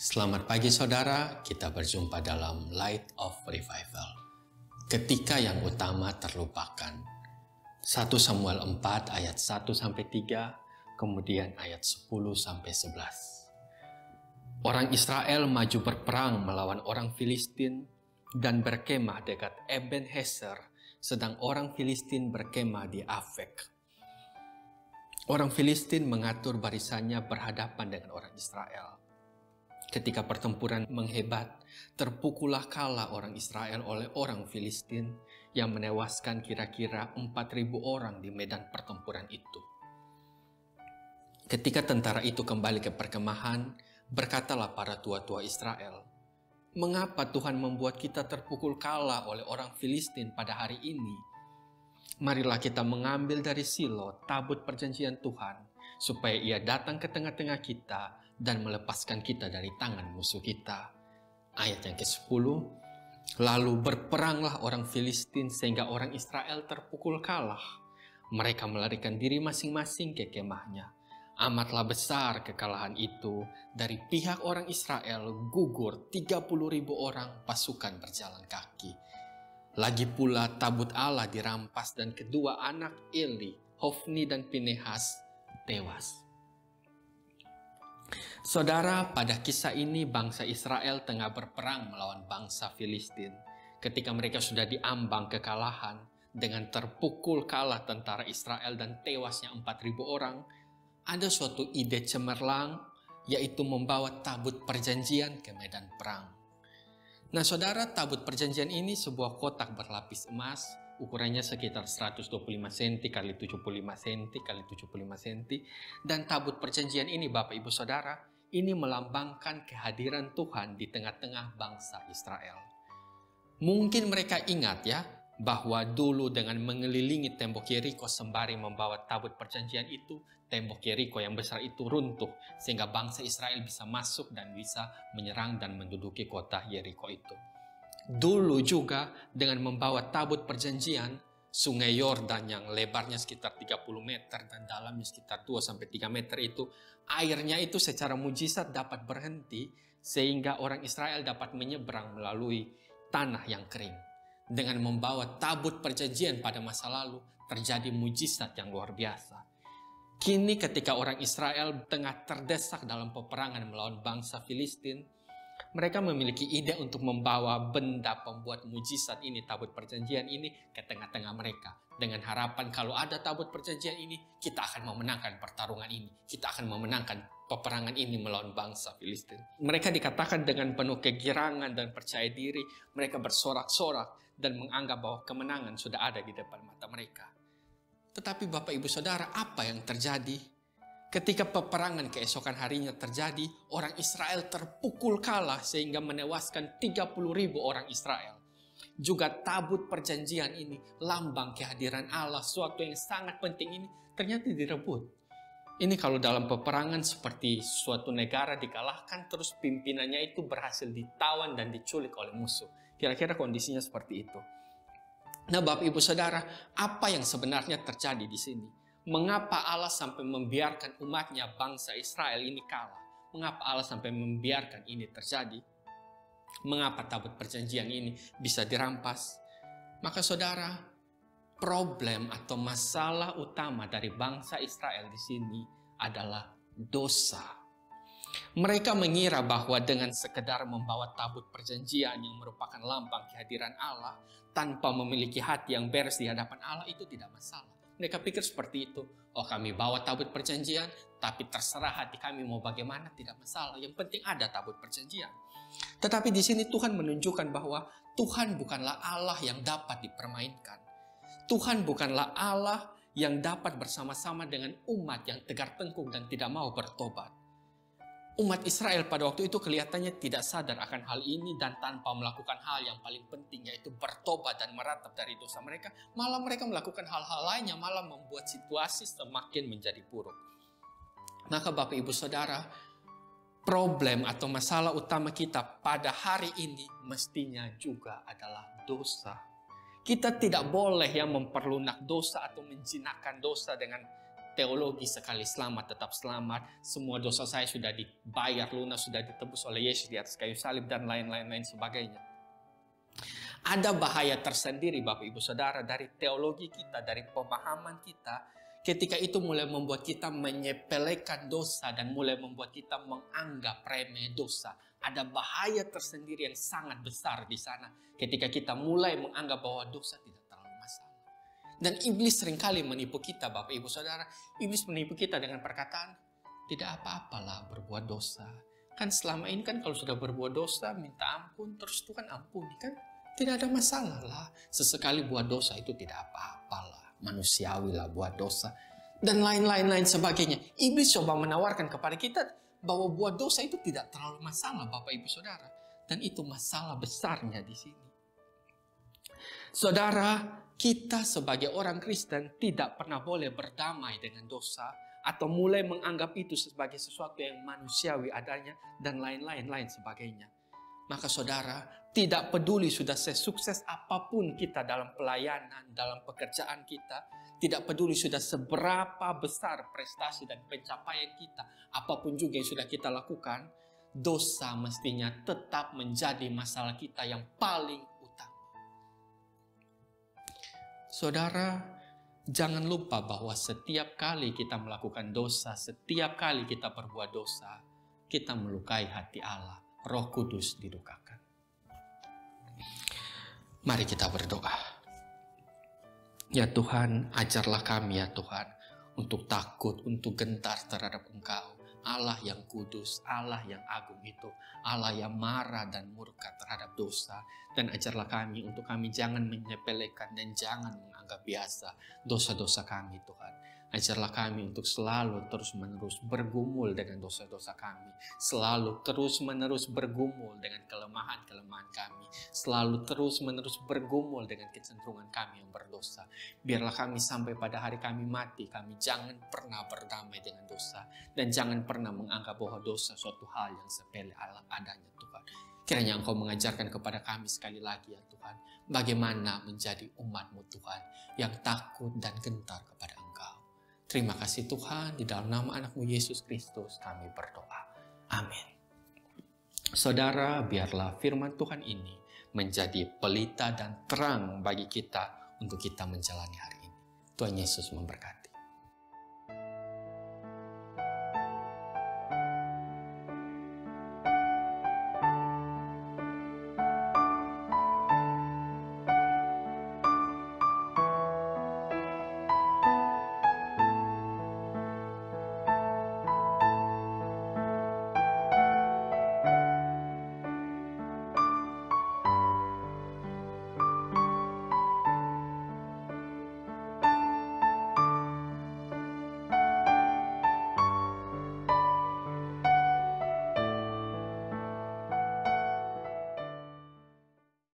Selamat pagi saudara, kita berjumpa dalam Light of Revival. Ketika yang utama terlupakan. 1 Samuel 4 ayat 1-3, kemudian ayat 10-11. Orang Israel maju berperang melawan orang Filistin dan berkemah dekat Ebenezer, sedang orang Filistin berkemah di Afek. Orang Filistin mengatur barisannya berhadapan dengan orang Israel. Ketika pertempuran menghebat, terpukullah kala orang Israel oleh orang Filistin yang menewaskan kira-kira 4.000 orang di medan pertempuran itu. Ketika tentara itu kembali ke perkemahan, berkatalah para tua-tua Israel, "Mengapa Tuhan membuat kita terpukul kala oleh orang Filistin pada hari ini? Marilah kita mengambil dari Silo tabut perjanjian Tuhan, supaya ia datang ke tengah-tengah kita dan melepaskan kita dari tangan musuh kita." Ayat yang ke-10, lalu berperanglah orang Filistin sehingga orang Israel terpukul kalah. Mereka melarikan diri masing-masing ke kemahnya. Amatlah besar kekalahan itu. Dari pihak orang Israel gugur 30.000 orang pasukan berjalan kaki. Lagi pula tabut Allah dirampas dan kedua anak Eli, Hofni dan Pinehas tewas. Saudara, pada kisah ini bangsa Israel tengah berperang melawan bangsa Filistin. Ketika mereka sudah diambang kekalahan dengan terpukul kalah tentara Israel dan tewasnya 4.000 orang, ada suatu ide cemerlang, yaitu membawa tabut perjanjian ke medan perang. Nah saudara, tabut perjanjian ini sebuah kotak berlapis emas, ukurannya sekitar 125 cm kali 75 cm kali 75 cm. Dan tabut perjanjian ini Bapak Ibu Saudara, ini melambangkan kehadiran Tuhan di tengah-tengah bangsa Israel. Mungkin mereka ingat ya, bahwa dulu dengan mengelilingi tembok Yeriko sembari membawa tabut perjanjian itu, tembok Yeriko yang besar itu runtuh sehingga bangsa Israel bisa masuk dan bisa menyerang dan menduduki kota Yeriko itu. Dulu juga dengan membawa tabut perjanjian, sungai Yordan yang lebarnya sekitar 30 meter dan dalamnya sekitar 2-3 meter itu, airnya itu secara mujizat dapat berhenti sehingga orang Israel dapat menyeberang melalui tanah yang kering. Dengan membawa tabut perjanjian pada masa lalu, terjadi mujizat yang luar biasa. Kini ketika orang Israel tengah terdesak dalam peperangan melawan bangsa Filistin, mereka memiliki ide untuk membawa benda pembuat mujizat ini, tabut perjanjian ini, ke tengah-tengah mereka. Dengan harapan kalau ada tabut perjanjian ini, kita akan memenangkan pertarungan ini. Kita akan memenangkan peperangan ini melawan bangsa Filistin. Mereka dikatakan dengan penuh kegirangan dan percaya diri, mereka bersorak-sorak dan menganggap bahwa kemenangan sudah ada di depan mata mereka. Tetapi Bapak Ibu Saudara, apa yang terjadi? Ketika peperangan keesokan harinya terjadi, orang Israel terpukul kalah sehingga menewaskan 30.000 orang Israel. Juga tabut perjanjian ini, lambang kehadiran Allah, suatu yang sangat penting ini, ternyata direbut. Ini kalau dalam peperangan seperti suatu negara dikalahkan, terus pimpinannya itu berhasil ditawan dan diculik oleh musuh. Kira-kira kondisinya seperti itu. Nah Bapak Ibu Saudara, apa yang sebenarnya terjadi di sini? Mengapa Allah sampai membiarkan umatnya bangsa Israel ini kalah? Mengapa Allah sampai membiarkan ini terjadi? Mengapa tabut perjanjian ini bisa dirampas? Maka saudara, problem atau masalah utama dari bangsa Israel di sini adalah dosa. Mereka mengira bahwa dengan sekedar membawa tabut perjanjian yang merupakan lambang kehadiran Allah, tanpa memiliki hati yang beres di hadapan Allah, itu tidak masalah. Mereka pikir seperti itu. Oh, kami bawa tabut perjanjian, tapi terserah hati kami mau bagaimana, tidak masalah. Yang penting ada tabut perjanjian. Tetapi di sini Tuhan menunjukkan bahwa Tuhan bukanlah Allah yang dapat dipermainkan. Tuhan bukanlah Allah yang dapat bersama-sama dengan umat yang tegar tengkuk dan tidak mau bertobat. Umat Israel pada waktu itu kelihatannya tidak sadar akan hal ini dan tanpa melakukan hal yang paling penting, yaitu bertobat dan meratap dari dosa mereka, malah mereka melakukan hal-hal lain yang malah membuat situasi semakin menjadi buruk. Maka Bapak Ibu Saudara, problem atau masalah utama kita pada hari ini mestinya juga adalah dosa. Kita tidak boleh yang memperlunak dosa atau menjinakkan dosa dengan teologi sekali selamat tetap selamat, semua dosa saya sudah dibayar lunas, sudah ditebus oleh Yesus di atas kayu salib, dan lain-lain sebagainya. Ada bahaya tersendiri Bapak Ibu Saudara dari teologi kita, dari pemahaman kita, ketika itu mulai membuat kita menyepelekan dosa dan mulai membuat kita menganggap remeh dosa. Ada bahaya tersendiri yang sangat besar di sana ketika kita mulai menganggap bahwa dosa tidak terlalu masalah. Dan iblis seringkali menipu kita Bapak Ibu Saudara. Iblis menipu kita dengan perkataan, tidak apa-apalah berbuat dosa. Kan selama ini kan kalau sudah berbuat dosa, minta ampun, terus Tuhan ampuni kan. Tidak ada masalah lah. Sesekali buat dosa itu tidak apa-apalah. Manusiawi lah buat dosa. Dan lain-lain sebagainya. Iblis coba menawarkan kepada kita bahwa buat dosa itu tidak terlalu masalah Bapak Ibu Saudara. Dan itu masalah besarnya di sini. Saudara, kita sebagai orang Kristen tidak pernah boleh berdamai dengan dosa atau mulai menganggap itu sebagai sesuatu yang manusiawi adanya dan lain-lain sebagainya. Maka saudara, tidak peduli sudah sesukses apapun kita dalam pelayanan, dalam pekerjaan kita, tidak peduli sudah seberapa besar prestasi dan pencapaian kita, apapun juga yang sudah kita lakukan, dosa mestinya tetap menjadi masalah kita yang paling utama. Saudara, jangan lupa bahwa setiap kali kita melakukan dosa, setiap kali kita berbuat dosa, kita melukai hati Allah. Roh Kudus didukakan. Mari kita berdoa. Ya Tuhan, ajarlah kami ya Tuhan, untuk takut, untuk gentar terhadap Engkau. Allah yang kudus, Allah yang agung itu, Allah yang marah dan murka terhadap dosa. Dan ajarlah kami untuk kami jangan menyepelekan dan jangan menganggap biasa dosa-dosa kami Tuhan. Ajarlah kami untuk selalu terus-menerus bergumul dengan dosa-dosa kami. Selalu terus-menerus bergumul dengan kelemahan-kelemahan kami. Selalu terus-menerus bergumul dengan kecenderungan kami yang berdosa. Biarlah kami sampai pada hari kami mati, kami jangan pernah berdamai dengan dosa. Dan jangan pernah menganggap bahwa dosa suatu hal yang sepele adanya Tuhan. Kiranya Engkau mengajarkan kepada kami sekali lagi ya Tuhan, bagaimana menjadi umat-Mu Tuhan, yang takut dan gentar kepada Engkau. Terima kasih Tuhan, di dalam nama anak-Mu Yesus Kristus kami berdoa. Amin. Saudara, biarlah firman Tuhan ini menjadi pelita dan terang bagi kita untuk kita menjalani hari ini. Tuhan Yesus memberkati.